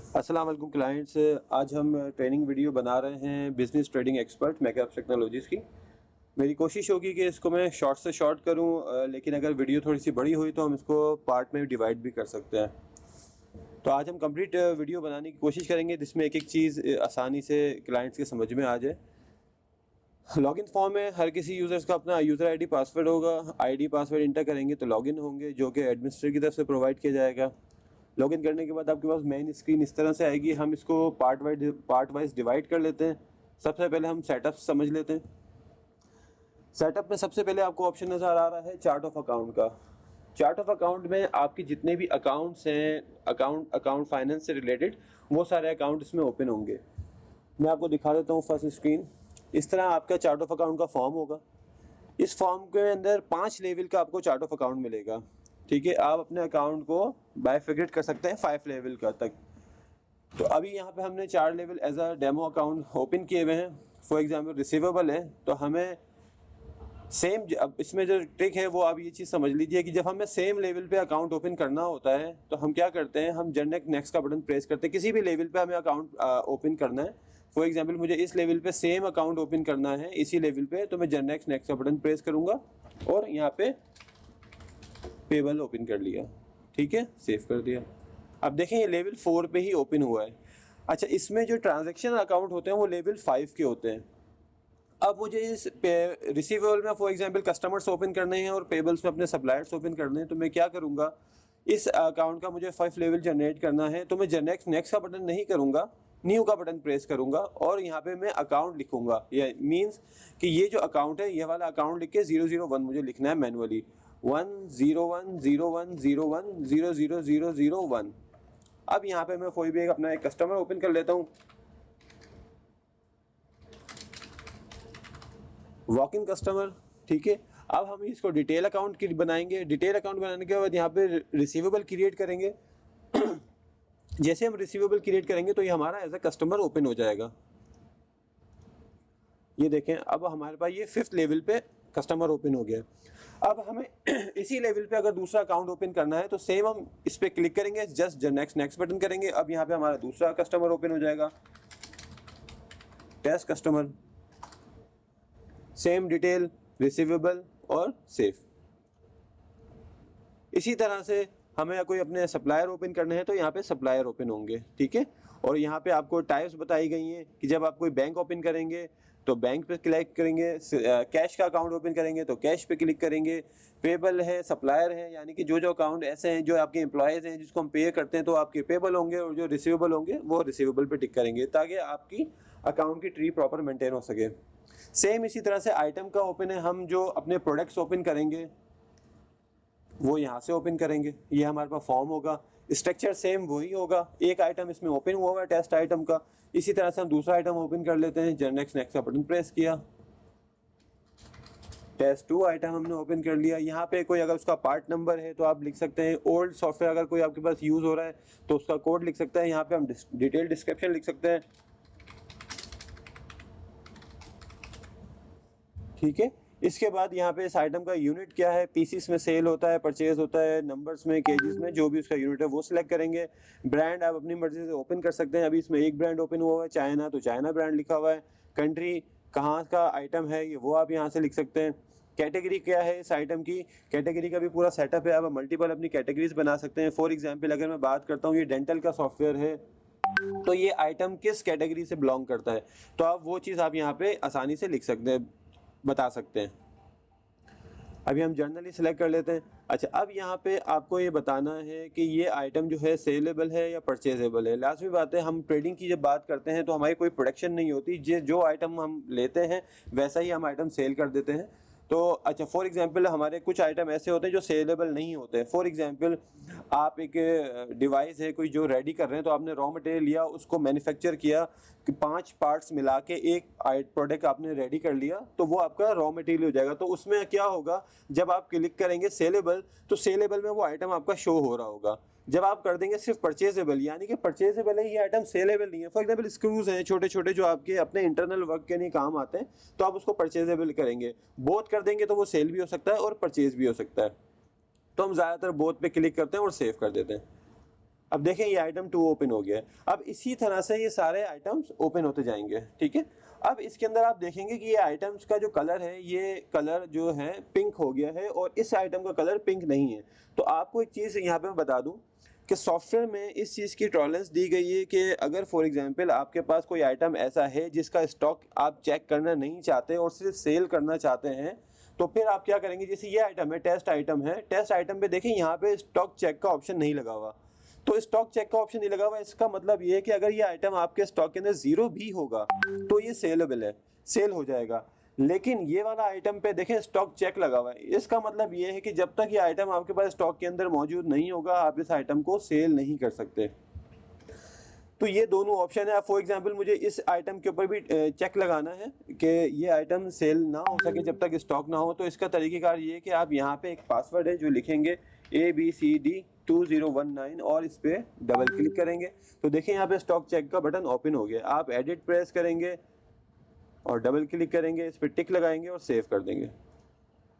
अस्सलाम वालेकुम क्लाइंट्स। आज हम ट्रेनिंग वीडियो बना रहे हैं business trading expert makeup technologies की। मेरी कोशिश होगी कि इसको मैं शॉर्ट से शॉर्ट करूं, लेकिन अगर वीडियो थोड़ी सी बड़ी हुई तो हम इसको पार्ट में डिवाइड भी कर सकते हैं। तो आज हम कंप्लीट वीडियो बनाने की कोशिश करेंगे जिसमें एक एक चीज़ आसानी से क्लाइंट्स के समझ में आ जाए। लॉगिन फॉर्म में हर किसी यूज़र्स का अपना यूज़र आईडी पासवर्ड होगा। आईडी पासवर्ड इंटर करेंगे तो लॉगिन होंगे, जो कि एडमिनिस्ट्रेटर की तरफ से प्रोवाइड किया जाएगा। लॉगिन करने के बाद आपके पास मेन स्क्रीन इस तरह से आएगी। हम इसको पार्ट वाइज डिवाइड कर लेते हैं। सबसे पहले हम सेटअप समझ लेते हैं। सेटअप में सबसे पहले आपको ऑप्शन नज़र आ रहा है चार्ट ऑफ अकाउंट का। चार्ट ऑफ अकाउंट में आपके जितने भी अकाउंट्स हैं, अकाउंट फाइनेंस से रिलेटेड, वो सारे अकाउंट इसमें ओपन होंगे। मैं आपको दिखा देता हूँ फर्स्ट स्क्रीन। इस तरह आपका चार्ट ऑफ अकाउंट का फॉर्म होगा। इस फॉर्म के अंदर 5 लेवल का आपको चार्ट ऑफ अकाउंट मिलेगा। ठीक है, आप अपने अकाउंट को बाइफिकेट कर सकते हैं 5 लेवल का तक। तो अभी यहाँ पे हमने 4 level as a demo account open किए हुए हैं। फॉर एग्जांपल रिसीवेबल है तो हमें सेम, अब इसमें जो ट्रिक है वो आप ये चीज़ समझ लीजिए कि जब हमें सेम लेवल पे अकाउंट ओपन करना होता है तो हम क्या करते हैं, हम जनरेट नेक्स्ट का बटन प्रेस करते हैं। किसी भी लेवल पे हमें अकाउंट ओपन करना है। फॉर एग्जांपल मुझे इस लेवल पे सेम अकाउंट ओपन करना है इसी लेवल पे, तो मैं जनरेट नेक्स्ट का बटन प्रेस करूंगा और यहाँ पे पेबल ओपन कर लिया। ठीक है, सेव कर दिया। अब देखें ये लेवल 4 पे ही ओपन हुआ है। अच्छा, इसमें जो ट्रांजैक्शन अकाउंट होते हैं वो लेवल 5 के होते हैं। अब मुझे इस रिसीवेबल में फॉर एग्जांपल कस्टमर्स ओपन करने हैं और पेबल्स में अपने सप्लायर्स ओपन करने हैं, तो मैं क्या करूंगा, इस अकाउंट का मुझे 5 लेवल जनरेट करना है तो मैं जनरेट नेक्स्ट का बटन नहीं करूंगा, न्यू का बटन प्रेस करूंगा और यहाँ पे मैं अकाउंट लिखूंगा। ये मीन्स कि ये जो अकाउंट है ये वाला अकाउंट लिख के 001 मुझे लिखना है मैनुअली। 1010101000001। अब यहाँ पे मैं कोई भी अपना एक कस्टमर ओपन कर लेता हूँ, वॉक इन कस्टमर। ठीक है, अब हम इसको डिटेल अकाउंट की बनाएंगे। डिटेल अकाउंट बनाने के बाद यहाँ पे रिसीवेबल क्रिएट करेंगे। जैसे हम रिसीवेबल क्रिएट करेंगे तो ये हमारा एज अ कस्टमर ओपन हो जाएगा। ये देखें, अब हमारे पास ये 5th लेवल पे कस्टमर ओपन हो गया। अब हमें इसी लेवल पे अगर दूसरा अकाउंट ओपन करना है तो सेम हम इस पे क्लिक करेंगे, जस्ट नेक्स्ट नेक्स्ट बटन करेंगे। अब यहाँ पे हमारा दूसरा कस्टमर ओपन हो जाएगा, test customer, same detail, receivable और सेव। इसी तरह से हमें कोई अपने सप्लायर ओपन करने हैं तो यहाँ पे सप्लायर ओपन होंगे। ठीक है, और यहाँ पे आपको टाइप्स बताई गई हैं कि जब आप कोई बैंक ओपन करेंगे तो बैंक पे क्लिक करेंगे, कैश का अकाउंट ओपन करेंगे तो कैश पे क्लिक करेंगे, पेबल है, सप्लायर है, यानी कि जो जो अकाउंट ऐसे हैं जो आपके एम्प्लॉयज़ हैं जिसको हम पे करते हैं तो आपके पेबल होंगे, और जो रिसीवेबल होंगे वो रिसीवेबल पे टिक करेंगे ताकि आपकी अकाउंट की ट्री प्रॉपर मेंटेन हो सके। सेम इसी तरह से आइटम का ओपन है, हम जो अपने प्रोडक्ट्स ओपन करेंगे वो यहाँ से ओपन करेंगे। ये हमारे पास फॉर्म होगा, स्ट्रक्चर सेम वही होगा। एक आइटम इसमें ओपन हुआ हुआ है टेस्ट आइटम का, इसी तरह से हम दूसरा आइटम ओपन कर लेते हैं। नेक्स्ट नेक्स्ट का बटन प्रेस किया, टेस्ट 2 आइटम हमने ओपन कर लिया। यहाँ पे कोई अगर उसका पार्ट नंबर है तो आप लिख सकते हैं। ओल्ड सॉफ्टवेयर अगर कोई आपके पास यूज हो रहा है तो उसका कोड लिख सकते हैं। यहाँ पे हम डिटेल डिस्क्रिप्शन लिख सकते हैं। ठीक है, इसके बाद यहाँ पे इस आइटम का यूनिट क्या है, पीसीस में सेल होता है, परचेज होता है, नंबर्स में, केजीज में, जो भी उसका यूनिट है वो सिलेक्ट करेंगे। ब्रांड आप अपनी मर्जी से ओपन कर सकते हैं। अभी इसमें एक ब्रांड ओपन हुआ है चाइना, तो चाइना ब्रांड लिखा हुआ है। कंट्री कहाँ का आइटम है ये वो आप यहाँ से लिख सकते हैं। कैटेगरी क्या है इस आइटम की, कैटेगरी का भी पूरा सेटअप है। आप मल्टीपल अपनी कैटेगरीज बना सकते हैं। फॉर एग्जाम्पल अगर मैं बात करता हूँ ये डेंटल का सॉफ्टवेयर है तो ये आइटम किस कैटेगरी से बिलोंग करता है, तो आप वो चीज़ आप यहाँ पे आसानी से लिख सकते हैं, बता सकते हैं। अभी हम जर्नली सिलेक्ट कर लेते हैं। अच्छा, अब यहाँ पे आपको ये बताना है कि ये आइटम जो है सेलेबल है या परचेजेबल है। लाजमी बात है, हम ट्रेडिंग की जब बात करते हैं तो हमारी कोई प्रोडक्शन नहीं होती, जो आइटम हम लेते हैं वैसा ही हम आइटम सेल कर देते हैं। तो अच्छा, फॉर एग्जांपल हमारे कुछ आइटम ऐसे होते हैं जो सेलेबल नहीं होते। फॉर एग्जांपल आप एक डिवाइस है कोई जो रेडी कर रहे हैं, तो आपने रॉ मटेरियल लिया, उसको मैन्युफैक्चर किया कि 5 पार्ट्स मिला के एक प्रोडक्ट आपने रेडी कर लिया, तो वो आपका रॉ मटेरियल हो जाएगा। तो उसमें क्या होगा, जब आप क्लिक करेंगे सेलेबल तो सेलेबल में वो आइटम आपका शो हो रहा होगा। जब आप कर देंगे सिर्फ परचेजेबल, यानी कि परचेजेबल है ये आइटम, सेलेबल नहीं है। फॉर एग्जांपल स्क्रूज हैं छोटे छोटे जो आपके अपने इंटरनल वर्क के लिए काम आते हैं, तो आप उसको परचेजेबल करेंगे। बोथ कर देंगे तो वो सेल भी हो सकता है और परचेज भी हो सकता है। तो हम ज़्यादातर बोथ पे क्लिक करते हैं और सेव कर देते हैं। अब देखें ये आइटम 2 ओपन हो गया है। अब इसी तरह से ये सारे आइटम्स ओपन होते जाएंगे, ठीक है। अब इसके अंदर आप देखेंगे कि ये आइटम्स का जो कलर है, ये कलर जो है पिंक हो गया है और इस आइटम का कलर पिंक नहीं है। तो आपको एक चीज़ यहाँ पे मैं बता दूं कि सॉफ्टवेयर में इस चीज़ की टॉलरेंस दी गई है कि अगर फॉर एग्जांपल आपके पास कोई आइटम ऐसा है जिसका स्टॉक आप चेक करना नहीं चाहते और सिर्फ सेल करना चाहते हैं, तो फिर आप क्या करेंगे, जैसे ये आइटम है, टेस्ट आइटम है, टेस्ट आइटम पे देखें यहाँ पे स्टॉक चेक का ऑप्शन नहीं लगा हुआ। तो स्टॉक चेक का ऑप्शन नहीं लगा हुआ, इसका मतलब ये है कि अगर ये आइटम आपके स्टॉक के अंदर जीरो भी होगा तो ये सेलेबल है, सेल हो जाएगा। लेकिन ये वाला आइटम पे देखें स्टॉक चेक लगा हुआ है, इसका मतलब ये है कि जब तक ये आइटम आपके पास स्टॉक के अंदर मौजूद नहीं होगा आप इस आइटम को सेल नहीं कर सकते। तो ये दोनों ऑप्शन है। फॉर एग्जांपल मुझे इस आइटम के ऊपर भी चेक लगाना है कि ये आइटम सेल ना हो सके जब तक स्टॉक ना हो, तो इसका तरीकेकार ये है कि आप यहाँ पे एक पासवर्ड है जो लिखेंगे ABCD2019 और इस पे डबल क्लिक करेंगे तो देखिए यहाँ पे स्टॉक चेक का बटन ओपन हो गया। आप एडिट प्रेस करेंगे और डबल क्लिक करेंगे, इस पे टिक लगाएंगे और सेव कर देंगे।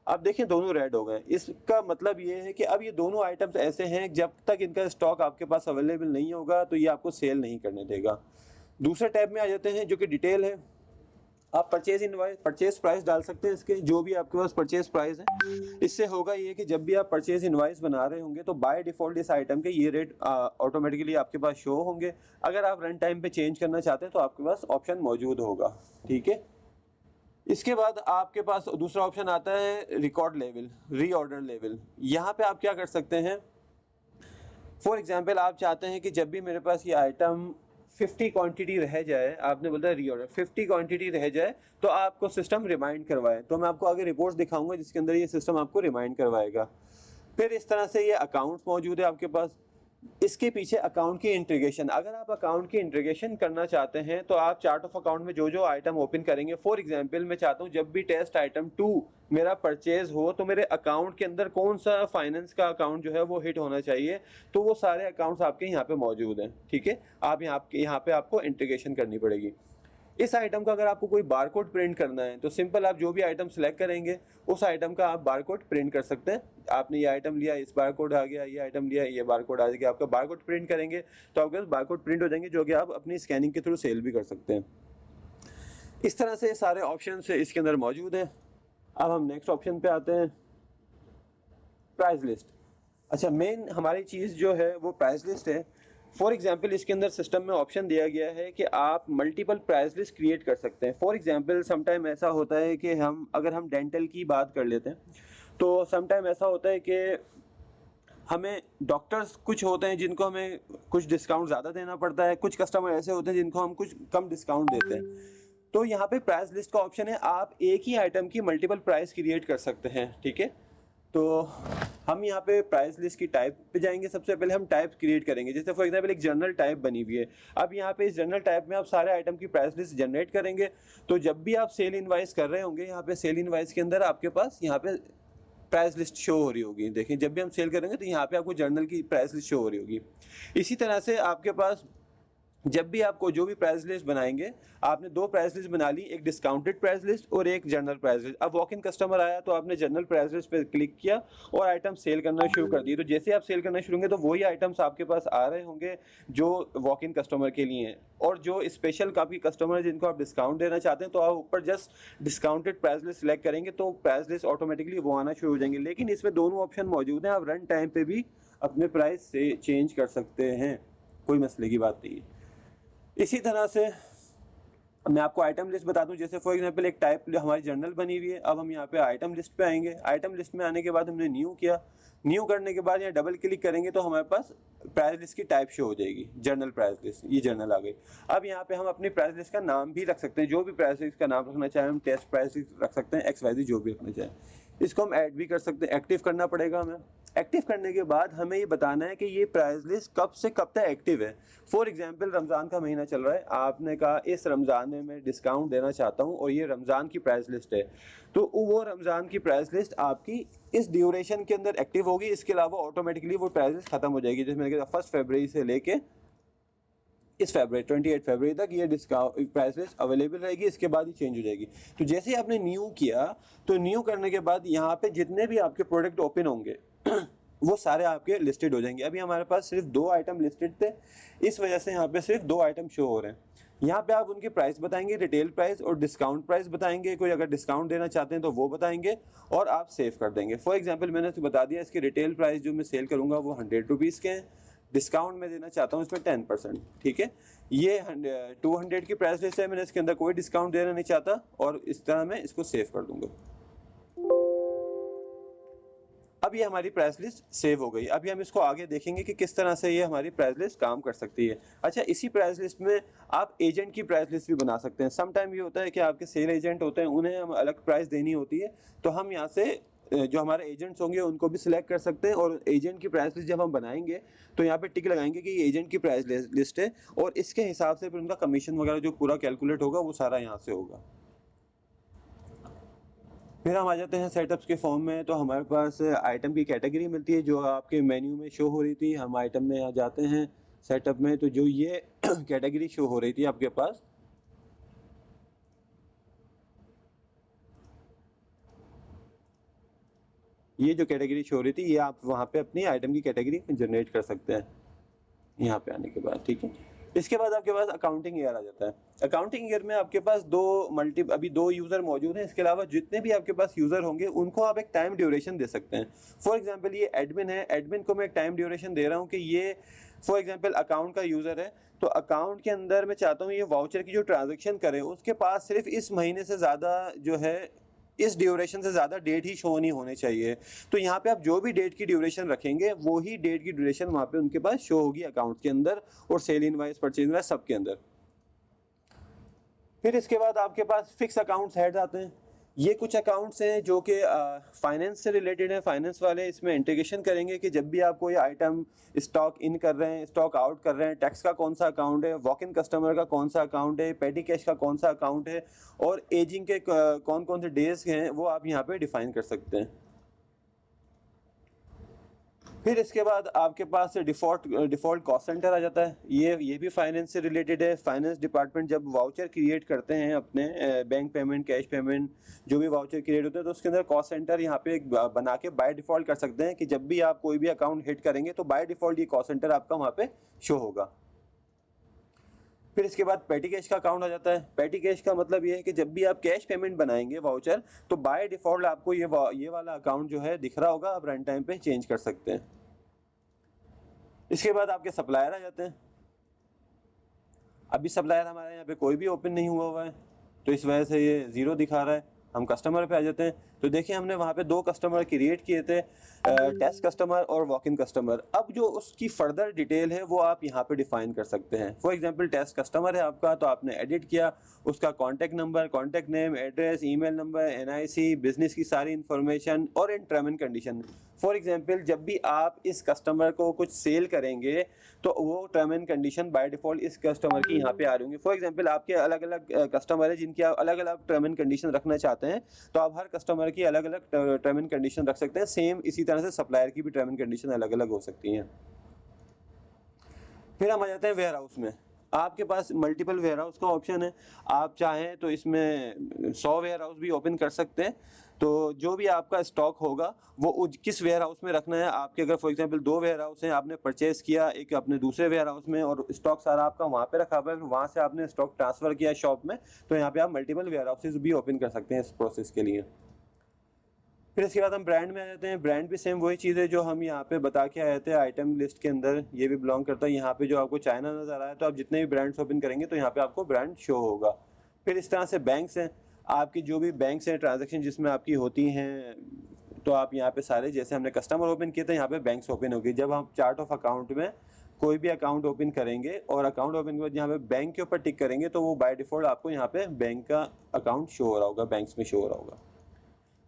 अब देखिए दोनों रेड हो गए। इसका मतलब ये है कि अब ये दोनों आइटम्स ऐसे हैं जब तक इनका स्टॉक आपके पास अवेलेबल नहीं होगा तो ये आपको सेल नहीं करने देगा। दूसरे टैब में आ जाते हैं जो कि डिटेल है। आप परचेज इनवॉइस, परचेज प्राइस डाल सकते हैं इसके, जो भी आपके पास परचेज प्राइस है। इससे होगा ये कि जब भी आप परचेज इनवॉइस बना रहे होंगे तो बाय डिफॉल्ट इस आइटम के ये रेट ऑटोमेटिकली आपके पास शो होंगे। अगर आप रन टाइम पे चेंज करना चाहते हैं तो आपके पास ऑप्शन मौजूद होगा, ठीक है। इसके बाद आपके पास दूसरा ऑप्शन आता है रिकॉर्ड लेवल, रीऑर्डर लेवल। यहाँ पे आप क्या कर सकते हैं, फॉर एग्जांपल आप चाहते हैं कि जब भी मेरे पास ये आइटम 50 क्वांटिटी रह जाए, आपने बोला रीऑर्डर 50 क्वांटिटी रह जाए तो आपको सिस्टम रिमाइंड करवाए। तो मैं आपको आगे रिपोर्ट्स दिखाऊंगा जिसके अंदर ये सिस्टम आपको रिमाइंड करवाएगा। फिर इस तरह से ये अकाउंट्स मौजूद है आपके पास। इसके पीछे अकाउंट की इंटीग्रेशन, अगर आप अकाउंट की इंटीग्रेशन करना चाहते हैं तो आप चार्ट ऑफ अकाउंट में जो जो आइटम ओपन करेंगे, फॉर एग्जांपल मैं चाहता हूं जब भी टेस्ट आइटम 2 मेरा परचेज हो तो मेरे अकाउंट के अंदर कौन सा फाइनेंस का अकाउंट जो है वो हिट होना चाहिए, तो वो सारे अकाउंट्स आपके यहाँ पे मौजूद हैं, ठीक है। आप यहाँ पे आपको इंटीग्रेशन करनी पड़ेगी। इस आइटम का अगर आपको कोई बारकोड प्रिंट करना है तो सिंपल आप जो भी आइटम सेलेक्ट करेंगे उस आइटम का आप बारकोड प्रिंट कर सकते हैं। आपने ये आइटम लिया, इस बारकोड आ गया, ये आइटम लिया, ये बारकोड आ गया, आपका बारकोड प्रिंट करेंगे तो आपके बारकोड प्रिंट हो जाएंगे जो कि आप अपनी स्कैनिंग के थ्रू सेल भी कर सकते हैं। इस तरह से सारे ऑप्शन इसके अंदर मौजूद हैं। अब हम नेक्स्ट ऑप्शन पे आते हैं, प्राइस लिस्ट। अच्छा, मेन हमारी चीज़ जो है वो प्राइस लिस्ट है। फॉर एग्जाम्पल इसके अंदर सिस्टम में ऑप्शन दिया गया है कि आप मल्टीपल प्राइस लिस्ट क्रिएट कर सकते हैं। फॉर एग्जाम्पल समटाइम ऐसा होता है कि अगर हम डेंटल की बात कर लेते हैं तो समटाइम ऐसा होता है कि हमें डॉक्टर्स कुछ होते हैं जिनको हमें कुछ डिस्काउंट ज़्यादा देना पड़ता है, कुछ कस्टमर ऐसे होते हैं जिनको हम कुछ कम डिस्काउंट देते हैं। तो यहाँ पे प्राइस लिस्ट का ऑप्शन है, आप एक ही आइटम की मल्टीपल प्राइस क्रिएट कर सकते हैं, ठीक है। तो हम यहाँ पे प्राइस लिस्ट की टाइप पे जाएंगे। सबसे पहले हम टाइप क्रिएट करेंगे, जैसे फॉर एग्जांपल एक जर्नल टाइप बनी हुई है। अब यहाँ पे इस जर्नल टाइप में आप सारे आइटम की प्राइस लिस्ट जनरेट करेंगे। तो जब भी आप सेल इनवाइस कर रहे होंगे, यहाँ पे सेल इनवाइस के अंदर आपके पास यहाँ पे प्राइस लिस्ट शो हो रही होगी। देखिए जब भी हम सेल करेंगे तो यहाँ पे आपको जर्नल की प्राइस लिस्ट शो हो रही होगी। इसी तरह से आपके पास जब भी आपको जो भी प्राइस लिस्ट बनाएंगे, आपने दो प्राइस लिस्ट बना ली, एक डिस्काउंटेड प्राइस लिस्ट और एक जनरल प्राइस लिस्ट। अब वॉक इन कस्टमर आया तो आपने जनरल प्राइस लिस्ट पे क्लिक किया और आइटम सेल करना शुरू कर दिए। तो जैसे आप सेल करना शुरू होंगे तो वही आइटम्स आपके पास आ रहे होंगे जो वॉक इन कस्टमर के लिए हैं। और जो स्पेशल काफ़ी कस्टमर जिनको आप डिस्काउंट देना चाहते हैं तो आप ऊपर just discounted price list select करेंगे तो प्राइस लिस्ट ऑटोमेटिकली वो आना शुरू हो जाएंगे। लेकिन इसमें दोनों ऑप्शन मौजूद हैं, आप रन टाइम पे भी अपने प्राइस से चेंज कर सकते हैं, कोई मसले की बात नहीं है। इसी तरह से मैं आपको आइटम लिस्ट बता दूं, जैसे फॉर एग्जांपल एक टाइप हमारी जर्नल बनी हुई है। अब हम यहाँ पे आइटम लिस्ट पे आएंगे। आइटम लिस्ट में आने के बाद हमने न्यू किया, न्यू करने के बाद यहाँ डबल क्लिक करेंगे तो हमारे पास प्राइस लिस्ट की टाइप शो हो जाएगी, जर्नल प्राइस लिस्ट। ये जर्नल आ गई। अब यहाँ पे हम अपनी प्राइस लिस्ट का नाम भी रख सकते हैं, जो भी प्राइस लिस्ट का नाम रखना चाहें, हम टेस्ट प्राइस लिस्ट रख सकते हैं, XYZ जो भी रखना चाहें। इसको हम ऐड भी कर सकते हैं, एक्टिव करना पड़ेगा हमें। एक्टिव करने के बाद हमें ये बताना है कि ये प्राइस लिस्ट कब से कब तक एक्टिव है। फॉर एग्जांपल रमज़ान का महीना चल रहा है, आपने कहा इस रमज़ान में मैं डिस्काउंट देना चाहता हूँ और ये रमज़ान की प्राइस लिस्ट है, तो वो रमज़ान की प्राइस लिस्ट आपकी इस ड्यूरेशन के अंदर एक्टिव होगी। इसके अलावा ऑटोमेटिकली वो प्राइस लिस्ट खत्म हो जाएगी। जैसे मैंने कहा 1 फरवरी से लेके इस फरवरी 28 फरवरी तक ये डिस्काउंट प्राइस लिस्ट अवेलेबल रहेगी, इसके बाद ही चेंज हो जाएगी। तो जैसे ही आपने न्यू किया तो न्यू करने के बाद यहाँ पे जितने भी आपके प्रोडक्ट ओपन होंगे वो सारे आपके लिस्टेड हो जाएंगे। अभी हमारे पास सिर्फ 2 आइटम लिस्टेड थे, इस वजह से यहाँ पे सिर्फ 2 आइटम शो हो रहे हैं। यहाँ पे आप उनकी प्राइस बताएंगे, रिटेल प्राइस और डिस्काउंट प्राइस बताएंगे, कोई अगर डिस्काउंट देना चाहते हैं तो वो बताएंगे और आप सेव कर देंगे। फॉर एग्जांपल मैंने तो बता दिया इसकी रिटेल प्राइस जो मैं सेल करूंगा वो 100 रुपीज़ के हैं, डिस्काउंट में देना चाहता हूँ इसमें 10%। ठीक है, ये 200 की प्राइस लिस्ट है, मैंने इसके अंदर कोई डिस्काउंट देना नहीं चाहता और इस तरह मैं इसको सेव कर दूंगा। अब ये हमारी प्राइस लिस्ट सेव हो गई। अभी हम इसको आगे देखेंगे कि किस तरह से ये हमारी प्राइस लिस्ट काम कर सकती है। अच्छा, इसी प्राइस लिस्ट में आप एजेंट की प्राइस लिस्ट भी बना सकते हैं। सम टाइम ये होता है कि आपके सेल एजेंट होते हैं, उन्हें हम अलग प्राइस देनी होती है, तो हम यहाँ से जो हमारे एजेंट्स होंगे उनको भी सिलेक्ट कर सकते हैं और एजेंट की प्राइस लिस्ट जब हम बनाएंगे तो यहाँ पे टिक लगाएंगे कि ये एजेंट की प्राइस लिस्ट है और इसके हिसाब से फिर उनका कमीशन वगैरह जो पूरा कैलकुलेट होगा वो सारा यहाँ से होगा। फिर हम आ जाते हैं सेटअप्स के फॉर्म में। तो हमारे पास आइटम की कैटेगरी मिलती है जो आपके मेन्यू में शो हो रही थी। हम आइटम में आ जाते हैं सेटअप में, तो जो ये कैटेगरी शो हो रही थी आपके पास, ये जो कैटेगरी शो हो रही थी ये आप वहाँ पे अपनी आइटम की कैटेगरी जनरेट कर सकते हैं यहाँ पे आने के बाद। ठीक है, इसके बाद आपके पास अकाउंटिंग ईयर आ जाता है। अकाउंटिंग ईयर में आपके पास अभी दो यूजर मौजूद हैं। इसके अलावा जितने भी आपके पास यूजर होंगे उनको आप एक टाइम ड्यूरेशन दे सकते हैं। फॉर एग्जांपल ये एडमिन है, एडमिन को मैं एक टाइम ड्यूरेशन दे रहा हूँ कि ये फॉर एग्जांपल अकाउंट का यूजर है, तो अकाउंट के अंदर मैं चाहता हूँ ये वाउचर की जो ट्रांजेक्शन करे उसके पास सिर्फ इस महीने से ज्यादा जो है, इस ड्यूरेशन से ज्यादा डेट ही शो नहीं होने चाहिए। तो यहाँ पे आप जो भी डेट की ड्यूरेशन रखेंगे वो ही डेट की ड्यूरेशन वहाँ पे उनके पास शो होगी अकाउंट के अंदर और सेल इनवाइस, परचेज इनवाइस सबके अंदर। फिर इसके बाद आपके पास फिक्स अकाउंट्स हेड आते हैं। ये कुछ अकाउंट्स हैं जो कि फाइनेंस से रिलेटेड है। फाइनेंस वाले इसमें इंटीग्रेशन करेंगे कि जब भी आप कोई आइटम स्टॉक इन कर रहे हैं, स्टॉक आउट कर रहे हैं, टैक्स का कौन सा अकाउंट है, वॉक इन कस्टमर का कौन सा अकाउंट है, पेटी कैश का कौन सा अकाउंट है और एजिंग के कौन कौन से डेज हैं वो आप यहाँ पे डिफाइन कर सकते हैं। फिर इसके बाद आपके पास डिफॉल्ट कॉस्ट सेंटर आ जाता है। ये भी फाइनेंस से रिलेटेड है। फाइनेंस डिपार्टमेंट जब वाउचर क्रिएट करते हैं अपने बैंक पेमेंट, कैश पेमेंट, जो भी वाउचर क्रिएट होते हैं तो उसके अंदर कॉस्ट सेंटर यहाँ पे एक बना के बाय डिफॉल्ट कर सकते हैं कि जब भी आप कोई भी अकाउंट हिट करेंगे तो बाय डिफॉल्ट ये कॉस्ट सेंटर आपका वहाँ पे शो होगा। फिर इसके बाद पेटी कैश का अकाउंट आ जाता है। पेटी कैश का मतलब ये है कि जब भी आप कैश पेमेंट बनाएंगे वाउचर तो बाय डिफॉल्ट आपको ये वाला अकाउंट जो है दिख रहा होगा, आप रन टाइम पे चेंज कर सकते हैं। इसके बाद आपके सप्लायर आ जाते हैं। अभी सप्लायर हमारे यहाँ पे कोई भी ओपन नहीं हुआ है तो इस वजह से ये 0 दिखा रहा है। हम कस्टमर पे आ जाते हैं तो देखिए हमने वहाँ पे 2 कस्टमर क्रिएट किए थे, टेस्ट कस्टमर और वॉक इन कस्टमर। अब जो उसकी फर्दर डिटेल है वो आप यहाँ पे डिफाइन कर सकते हैं। फॉर एग्जांपल टेस्ट कस्टमर है आपका तो आपने एडिट किया, उसका contact number, contact name, address, email number, NIC, business की सारी इन्फॉर्मेशन और in term and condition. For example जब भी आप इस कस्टमर को कुछ सेल करेंगे तो वो term and condition by default इस कस्टमर की यहाँ पे आ रही होंगी। फॉर एग्जांपल आपके अलग अलग कस्टमर है जिनकी आप अलग अलग टर्म एंड कंडीशन रखना चाहते हैं तो आप हर कस्टमर की अलग अलग टर्म एंड कंडीशन रख सकते हैं। सेम इसी तरह से सप्लायर की भी टर्म एंड कंडीशन अलग अलग हो सकती हैं। फिर हम आ जाते हैं वेयर हाउस में। आपके पास मल्टीपल वेयर हाउस का ऑप्शन है। आप चाहें तो इसमें 100 वेयर हाउस भी ओपन कर सकते हैं। तो जो भी आपका स्टॉक होगा वो किस वेयर हाउस में रखना है, आपके अगर फॉर एग्जांपल 2 वेयर हाउस हैं, आपने परचेज किया एक अपने दूसरे वेयर हाउस में और स्टॉक सारा आपका वहाँ पे रखा हुआ है, वहाँ से आपने स्टॉक ट्रांसफर किया शॉप में, तो यहाँ पे आप मल्टीपल वेयर हाउसेज भी ओपन कर सकते हैं इस प्रोसेस के लिए। फिर इसके बाद हम ब्रांड में आ जाते हैं। ब्रांड भी सेम वही चीज़ है जो हम यहाँ पे बता के आए थे आइटम लिस्ट के अंदर, ये भी बिलोंग करता है। यहाँ पे जो आपको चाइना नजर आ रहा है तो आप जितने भी ब्रांड्स ओपन करेंगे तो यहाँ पे आपको ब्रांड शो होगा। फिर इस तरह से बैंक्स हैं, आपकी जो भी बैंक्स हैं ट्रांजेक्शन जिसमें आपकी होती हैं तो आप यहाँ पे सारे, जैसे हमने कस्टमर ओपन किए थे यहाँ पे बैंक्स ओपन होगी। जब हम चार्ट ऑफ अकाउंट में कोई भी अकाउंट ओपन करेंगे और अकाउंट ओपन के बाद यहाँ पे बैंक के ऊपर टिक करेंगे तो वो बाय डिफॉल्ट आपको यहाँ पे बैंक का अकाउंट शो हो रहा होगा, बैंक्स में शो हो रहा होगा।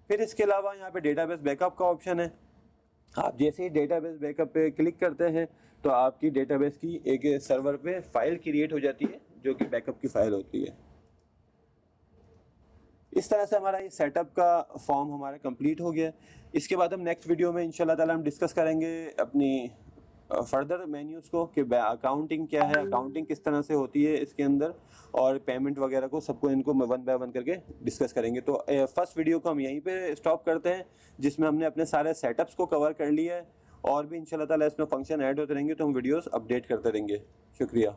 फिर इसके अलावा यहाँ पे डेटाबेस बैकअप का ऑप्शन है। आप जैसे ही डेटाबेस बैकअप पे क्लिक करते हैं तो आपकी डेटाबेस की एक सर्वर पे फाइल क्रिएट हो जाती है जो कि बैकअप की फाइल होती है। इस तरह से हमारा ये सेटअप का फॉर्म हमारा कंप्लीट हो गया। इसके बाद हम नेक्स्ट वीडियो में इंशाल्लाह ताला हम डिस्कस करेंगे अपनी फर्दर मेन्यूज़ को कि अकाउंटिंग क्या है, अकाउंटिंग किस तरह से होती है इसके अंदर और पेमेंट वगैरह को सबको इनको वन बाय वन करके डिस्कस करेंगे। तो फर्स्ट वीडियो को हम यहीं पे स्टॉप करते हैं जिसमें हमने अपने सारे सेटअप्स को कवर कर लिया है और भी इंशाल्लाह ताला इसमें फंक्शन ऐड होते रहेंगे तो हम वीडियोस अपडेट करते रहेंगे। शुक्रिया।